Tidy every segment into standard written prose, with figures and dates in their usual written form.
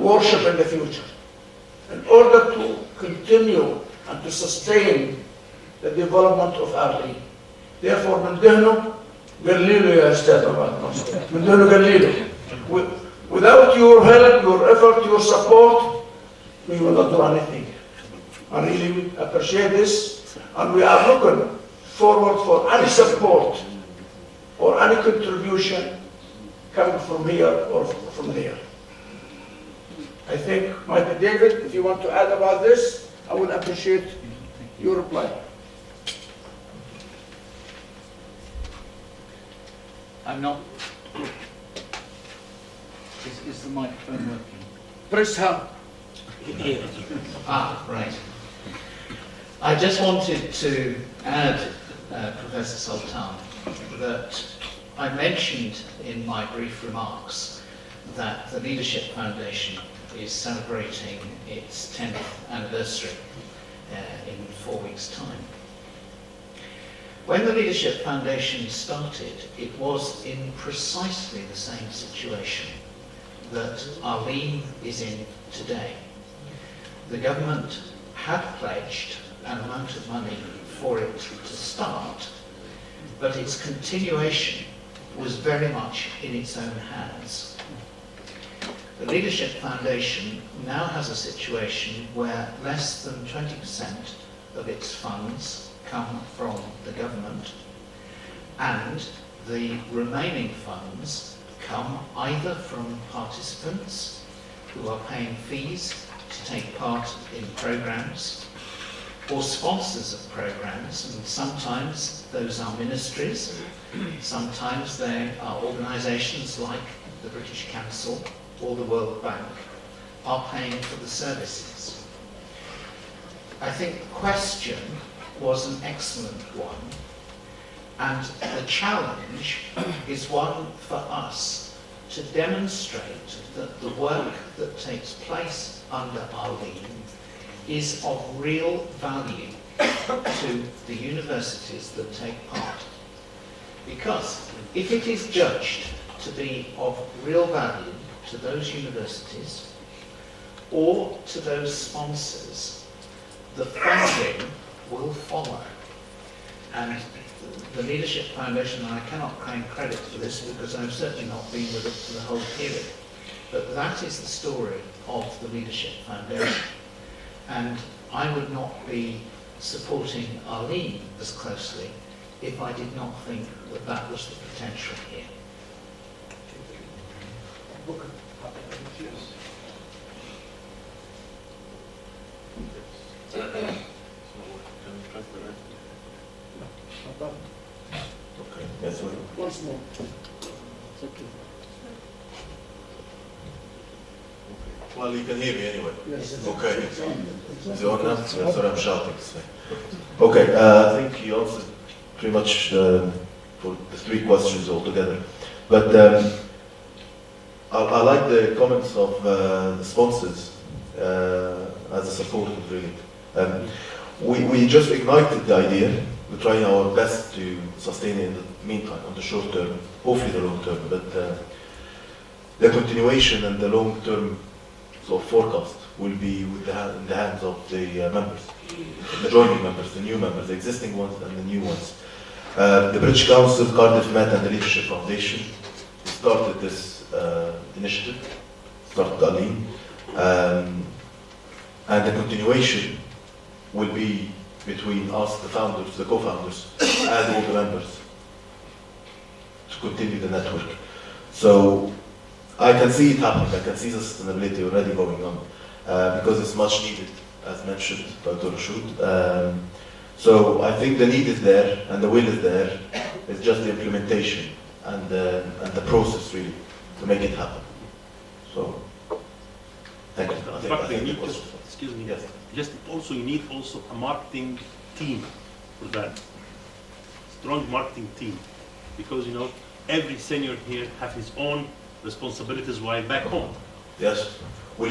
worship in the future. In order to continue and to sustain the development of Arelen. Therefore, من دهنه قليله يا أستاذ محمد من دهنه قليله. Without your help, your effort, your support, we will not do anything. I really appreciate this, and we are looking forward for any support or any contribution coming from here or from there. I think, Michael David, if you want to add about this, I would appreciate your reply. I'm not. Is the microphone working? Press her. Here. Right. I just wanted to add, Professor Sultan, that I mentioned in my brief remarks that the Leadership Foundation is celebrating its 10th anniversary in 4 weeks' time. When the Leadership Foundation started, it was in precisely the same situation that Arelen is in today. The government had pledged an amount of money for it to start, but its continuation was very much in its own hands. The Leadership Foundation now has a situation where less than 20% of its funds come from the government, and the remaining funds come either from participants who are paying fees to take part in programs, or sponsors of programs, and sometimes those are ministries, sometimes they are organisations like the British Council or the World Bank are paying for the services. I think the question was an excellent one, and the challenge is one for us to demonstrate that the work that takes place under Arelen is of real value to the universities that take part. Because if it is judged to be of real value to those universities or to those sponsors, the funding will follow. And the Leadership Foundation, and I cannot claim credit for this because I've certainly not been with it for the whole period, but that is the story of the Leadership Foundation. And I would not be supporting Arelen as closely if I did not think that that was the potential here. Okay, that's what. Once more. Well, you can hear me anyway. Yes. Okay. Is it on now? That's what I'm shouting. Okay, I think you answered pretty much for the three questions altogether. But I like the comments of the sponsors as a support, really. We just ignited the idea. We're trying our best to sustain it in the meantime, on the short term, hopefully the long term. But the continuation and the long term sort of forecast will be in the hands of the members, the joining members, the new members, the existing ones and the new ones. The British Council, Cardiff Met and the Leadership Foundation started this initiative, started Arelen, and the continuation will be between us, the founders, the co-founders, and all the members to continue the network. So I can see it happening. I can see the sustainability already going on because it's much needed, as mentioned by Dr. Rashid. So I think the need is there and the will is there. It's just the implementation and the process really to make it happen. So thank you. I think excuse me. Yes. Just also you need also a marketing team for that. Strong marketing team, because you know every senior here have his own responsibilities while back home. Yes. Will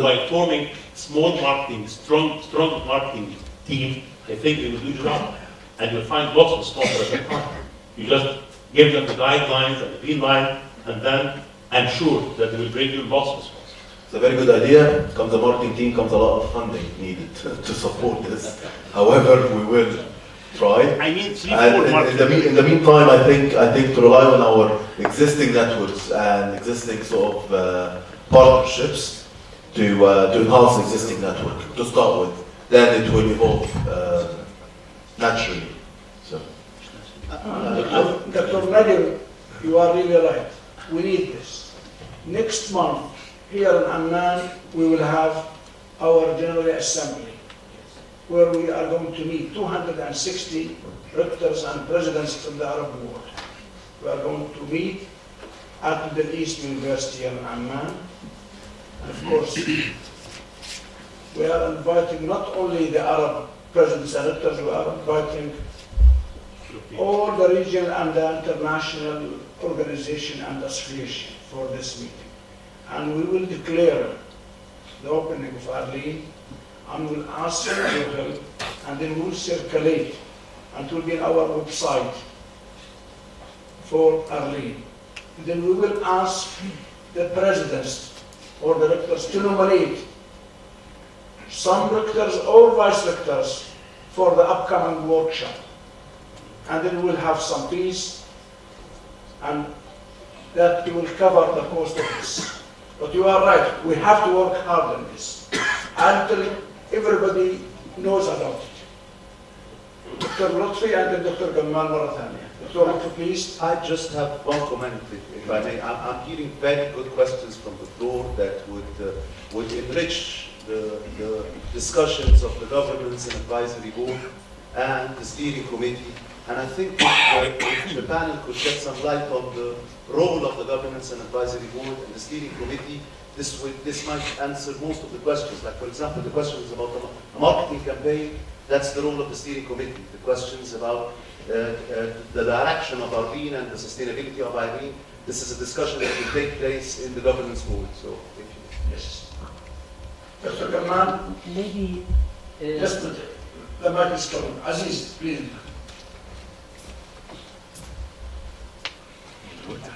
By forming small marketing, strong marketing team, I think they will do the job, and you'll find lots of sponsors at the time. You just give them the guidelines and the green line, and then I'm sure that they will bring you lots of sponsors. It's a very good idea. Comes the marketing team, comes a lot of funding needed to support this. However, we will try. I mean, 3-4 And marketing. in the meantime, I think to rely on our existing networks and existing sort of partnerships to enhance the existing network to start with. Then it will evolve naturally. So. Dr. Nadim, you are really right. We need this. Next month, here in Amman, we will have our General Assembly, where we are going to meet 260 rectors and presidents from the Arab world. We are going to meet at Middle East University in Amman. And of course, we are inviting not only the Arab presidents and rectors, we are inviting all the regional and the international organization and association for this meeting. And we will declare the opening of Arelen, and we'll ask for your help, and then we'll circulate, and it will be on our website for Arelen. Then we will ask the presidents or the rectors to nominate some rectors or vice rectors for the upcoming workshop. And then we'll have some fees, and that will cover the cost of this. But you are right, we have to work hard on this until everybody knows about it. Dr. Lutfi and then Dr. Gamal Marathania. Dr. Lutfi, please. I just have one comment, if I may. I'm hearing very good questions from the floor that would enrich the discussions of the governance and advisory board and the steering committee. And I think if the panel could shed some light on the role of the governance and advisory board and the steering committee, this might answer most of the questions. Like, for example, the questions about the marketing campaign, that's the role of the steering committee. The questions about the direction of Arelen and the sustainability of Arelen, this is a discussion that will take place in the governance board. So, if you... Yes. Dr. Gamal, Maybe just the mic is coming. Aziz, please.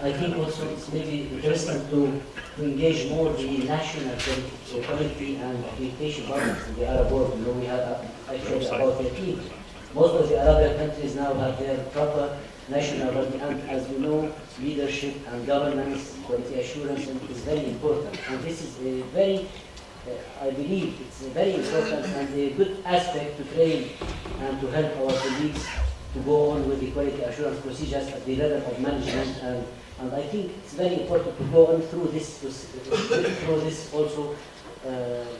I think also it's maybe interesting to engage more the national community and accreditation bodies in the Arab world. You know, we have actually about 13. Most of the Arabian countries now have their proper national body, and as we know, leadership and governance, quality assurance is very important. And this is a very, I believe, it's a very important and a good aspect to train and to help our colleagues to go on with the quality assurance procedures at the level of management, and I think it's very important to go on through this also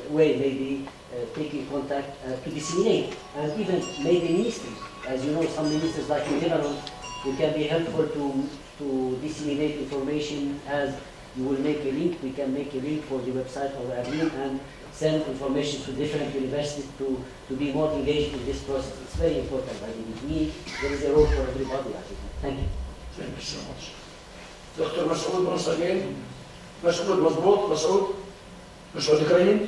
way, maybe taking contact to disseminate, and even maybe ministries. As you know, some ministers like in Lebanon, it can be helpful to disseminate information. As you will make a link, we can make a link for the website of Arelen and send information to different universities to be more engaged in this process. It's very important. I believe there is a role for everybody. I think. Thank you. Thank you so much. Dr. Masoud, once again. Masoud, Mazbout, Masoud Ibrahim.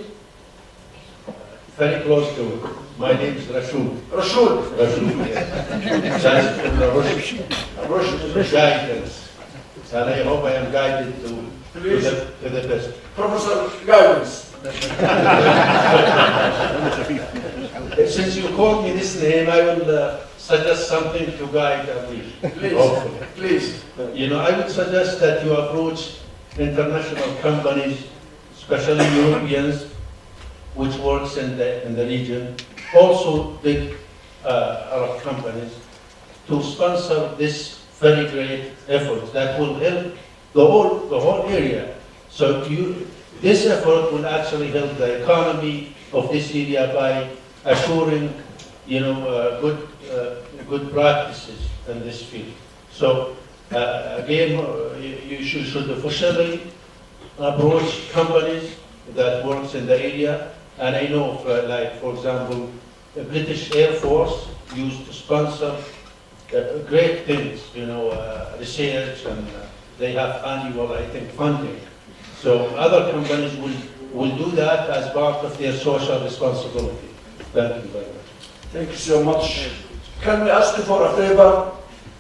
Very close to it. My name is Rashid. Rashid. Yes. That's from the Russian guidance. And I hope I am guided to the best. Professor Guidance. Since you called me this name, I will suggest something to guide me. Please, please. You know, I would suggest that you approach international companies, especially Europeans, which works in the region, also big Arab companies, to sponsor this very great effort that will help the whole area. So this effort will actually help the economy of this area by assuring, you know, good practices in this field. So again, you should officially approach companies that works in the area. And I know, like for example, the British Air Force used to sponsor great things, you know, research, and they have annual, I think, funding. So other companies will do that as part of their social responsibility. Thank you very much. Thank you so much. Can we ask you for a favor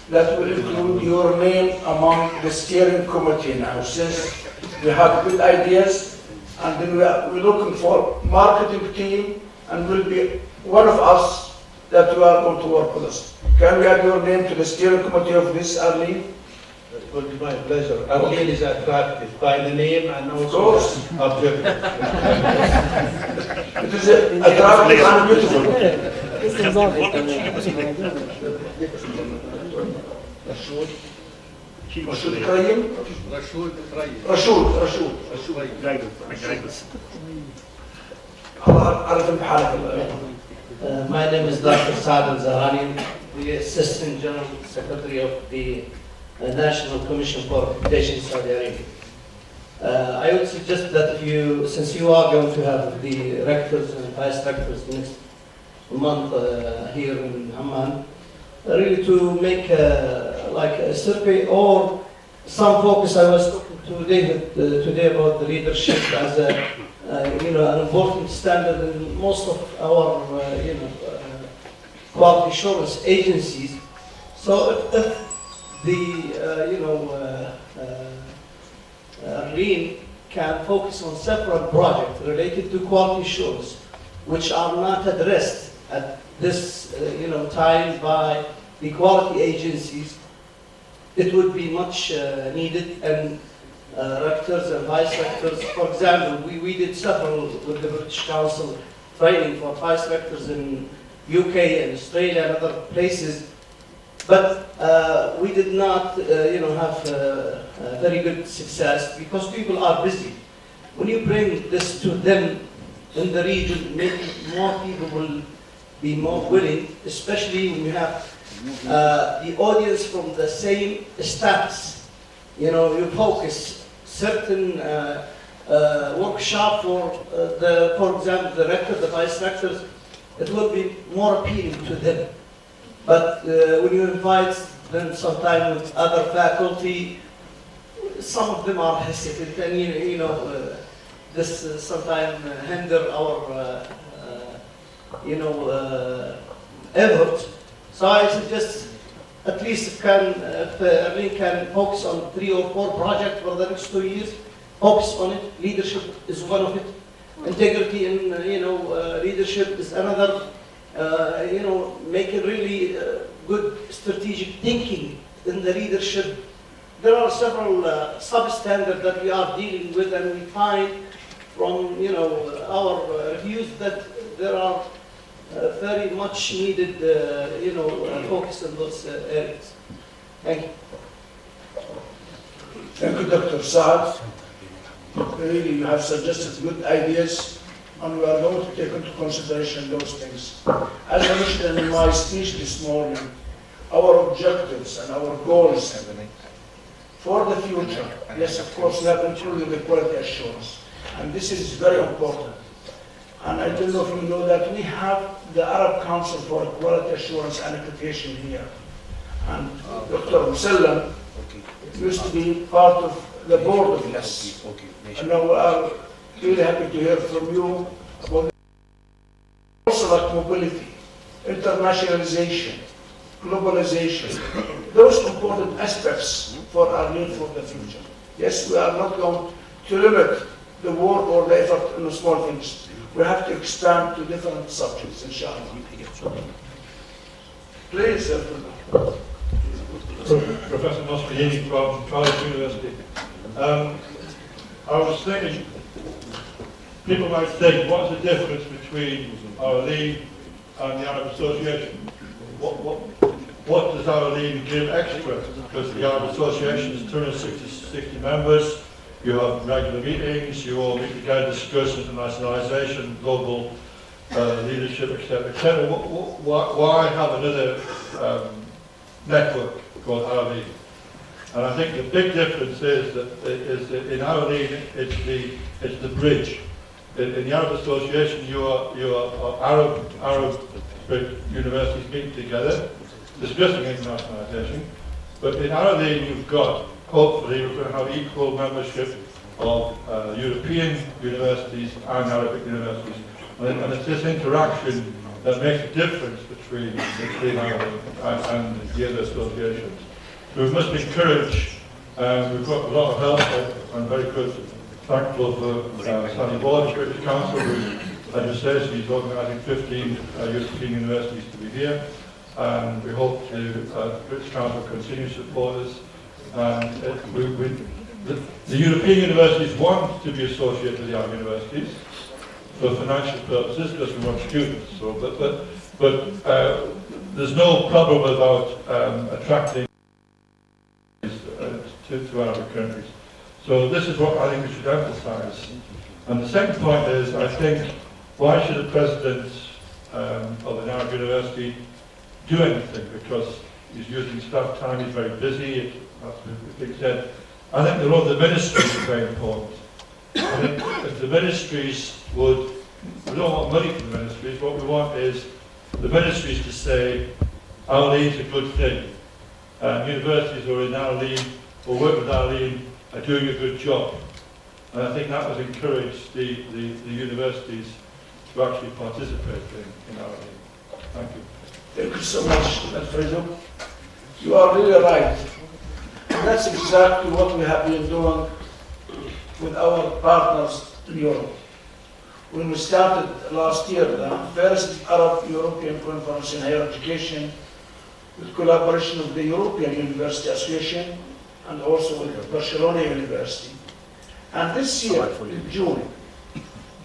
that will include your name among the steering committee now, since we have good ideas And then we're looking for marketing team, and will be one of us that you are going to work with us. Can we add your name to the steering committee of this, Arelen? It will be my pleasure. Arelen is attractive by the name and Of also course. objective. It is attractive and beautiful. Rashid Karim? Rashid. Guidance. عرف بحالك الله. My name is Dr. Saad Al-Zahrani, the Assistant General Secretary of the National Commission for Accreditation in Saudi Arabia. I would suggest that since you are going to have the rectors and vice rectors next month here in Amman, really to make like a survey or some focus. I was talking to David today about the leadership as a an important standard in most of our quality assurance agencies. So if the Arelen can focus on several projects related to quality assurance, which are not addressed at this time by the quality agencies, it would be much needed. And rectors and vice rectors, for example, we did several with the British Council training for vice rectors in UK and Australia and other places, but we did not have very good success because people are busy. When you bring this to them in the region, maybe more people will be more willing, especially when you have the audience from the same status. You focus certain workshop for for example, the rector, the vice rectors, it will be more appealing to them. But when you invite them sometimes with other faculty, some of them are hesitant, and this sometimes hinder our effort. So I suggest at least if Arelen can focus on 3 or 4 projects for the next 2 years, focus on it. Leadership is one of it. Integrity in leadership is another. Making really good strategic thinking in the leadership. There are several substandards that we are dealing with, and we find from our reviews that there are very much needed focus in those areas. Thank you. Thank you, Dr. Saad. Really, you have suggested good ideas, and we are going to take into consideration those things. As I mentioned in my speech this morning, our objectives and our goals for the future, yes, of course, we have included the quality assurance, and this is very important. And I don't know if you know that we have the Arab Council for Quality Assurance and Accreditation here. And Dr. Musallam used to be part of the board of this. And now we are really happy to hear from you about also like mobility, internationalization, globalization, those important aspects for Arelen for the future. Yes, we are not going to limit the work or the effort in the small things. We have to expand to different subjects, inshallah. Please, Professor Moscoini from Cardiff University. I was thinking, people might think, what's the difference between AArU and the Arab Association? What does AArU give extra? Because the Arab Association is 260 members. You have regular meetings, you all meet together, discuss internationalisation, global leadership, etc., etc. Why have another network called AArU? And I think the big difference is that in AArU it's the bridge. In the Arab Association, you are Arab universities meeting together, discussing internationalisation. But in AArU, you've got, hopefully, we're going to have equal membership of European universities and Arabic universities. And it's this interaction that makes a difference between AArU and the other associations. We must encourage, we've got a lot of help and very good thankful for standing board of British Council, who, as you say, is organising 15 European universities to be here. And we hope the British Council continue to support us. And the European universities want to be associated with the AArU universities for financial purposes, because we want students. So, but there's no problem about attracting to Arab countries. So this is what I think we should emphasise. And the second point is, I think, why should the president of an Arab university do anything? Because he's using staff time, he's very busy, that's what the thing said. I think the role of the ministries is very important. I think if the ministries would, we don't want money from the ministries, what we want is the ministries to say, AArU is a good thing. Universities who are in AArU, or work with AArU, are doing a good job. And I think that would encourage the universities to actually participate in AArU. Thank you. Thank you so much, Alfredo. You are really right. And that's exactly what we have been doing with our partners in Europe. When we started last year, the first Arab European Conference in Higher Education, with collaboration with the European University Association and also with Barcelona University. And this year, in June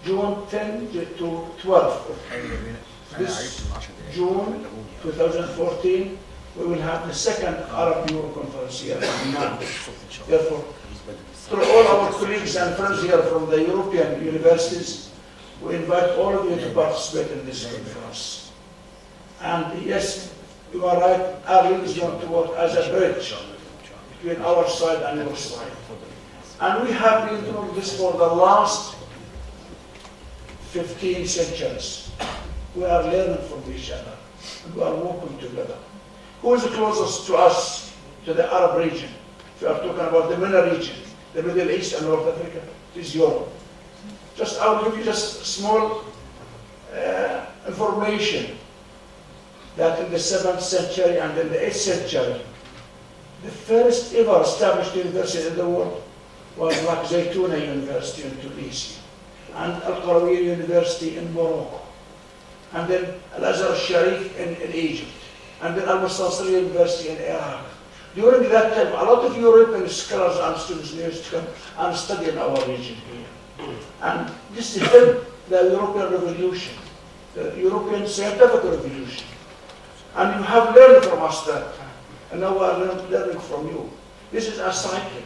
10 to 12, this June 2014, we will have the second Arab Euro Conference here in Amman. Therefore, through all our colleagues and friends here from the European universities, we invite all of you to participate in this conference. And yes, you are right, AArU is going to work as a bridge between our side and your side. And we have been doing this for the last 15 centuries. We are learning from each other, and we are working together. Who is the closest to us, to the Arab region? If you are talking about the MENA region, the Middle East and North Africa, it is Europe. I'll give you just small information that in the 7th century and in the 8th century, the first ever established university in the world was like Zaytuna University in Tunisia, and AArU University in Morocco, and then Al-Azhar Sharif in Egypt, and then Al-Mustansir University in Iraq. During that time, a lot of European scholars and students used to come and study in our region here. And this helped the European Revolution, the European Scientific Revolution. And you have learned from us that time, and now we are learning from you. This is a cycle.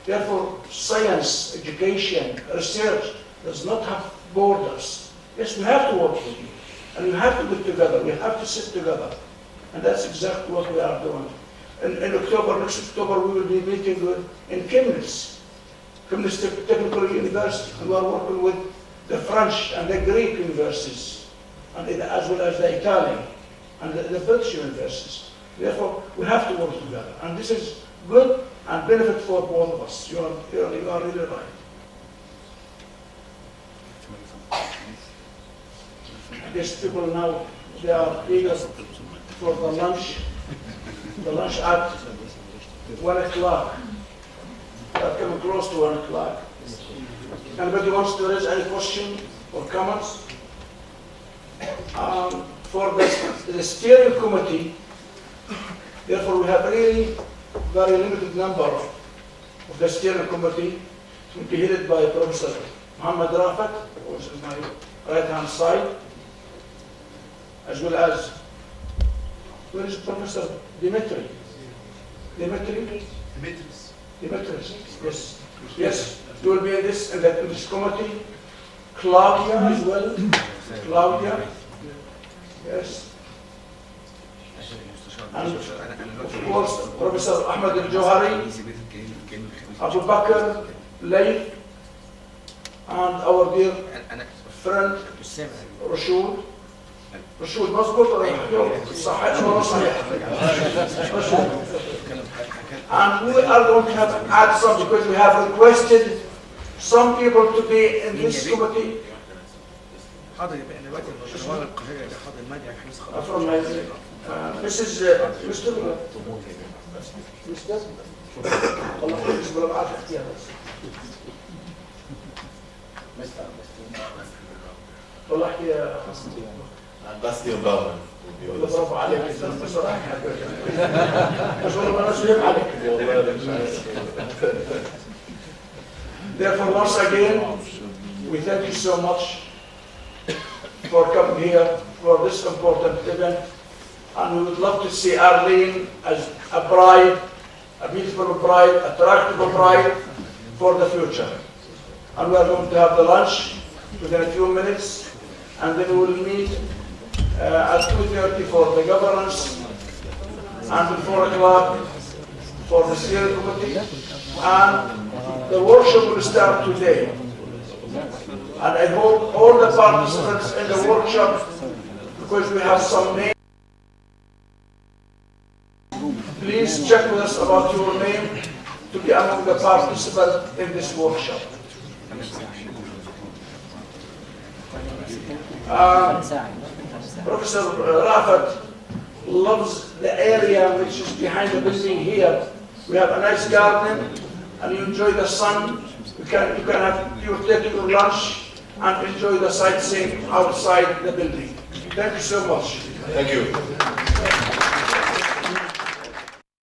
Therefore, science, education, research does not have borders. Yes, we have to work with you, and we have to be together, we have to sit together. And that's exactly what we are doing. In October, next October, we will be meeting in Chemnitz Technical University, and we are working with the French and the Greek universities, and as well as the Italian and the British universities. Therefore, we have to work together, and this is good and benefit for both of us. You are really right. I guess people now, they are eager for the lunch at 1 o'clock. We are coming close to 1 o'clock. Anybody wants to raise any question or comments? For the steering committee, therefore we have really very limited number of the steering committee. It will be headed by Professor Muhammad Rafat, who is on my right-hand side, as well as, where is Professor Dimitri? Dimitris, yes. Yes, you will be in this committee. Claudia as well. Claudia, yes. And of course, Professor Ahmed Al-Johari, Abu Bakr, Layth, and our dear friend Rashid. رشود مظبوط ولا صحيح ولا صحيح؟ And we are going to have add some because we have requested some people to be in this committee. From Mrs. طلع احكي يا And Bastion Bauman will be with us. برافو عليك انت بصراحه مش والله انا شايف عليك. Therefore, once again, we thank you so much for coming here for this important event, and we would love to see Arelen as a bride, a beautiful bride, attractive bride for the future. And we are going to have the lunch within a few minutes, and then we will meet at 2:30 for the governance, and at 4 o'clock for the steering committee, and the workshop will start today. And I hope all the participants in the workshop, because we have some names, please check with us about your name to be among the participants in this workshop. Professor Rafat loves the area which is behind the building here. We have a nice garden, and you enjoy the sun. You can have take your lunch and enjoy the sightseeing outside the building. Thank you so much. Thank you.